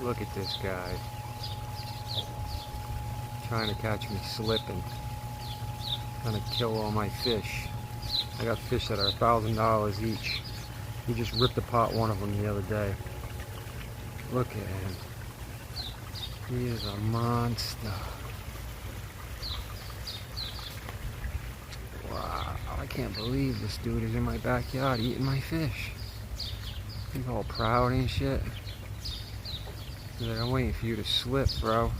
Look at this guy. Trying to catch me slipping. Trying to kill all my fish. I got fish that are $1,000 each. He just ripped apart one of them the other day. Look at him. He is a monster. Wow, I can't believe this dude is in my backyard eating my fish. He's all proud and shit. He's like, I'm waiting for you to slip, bro.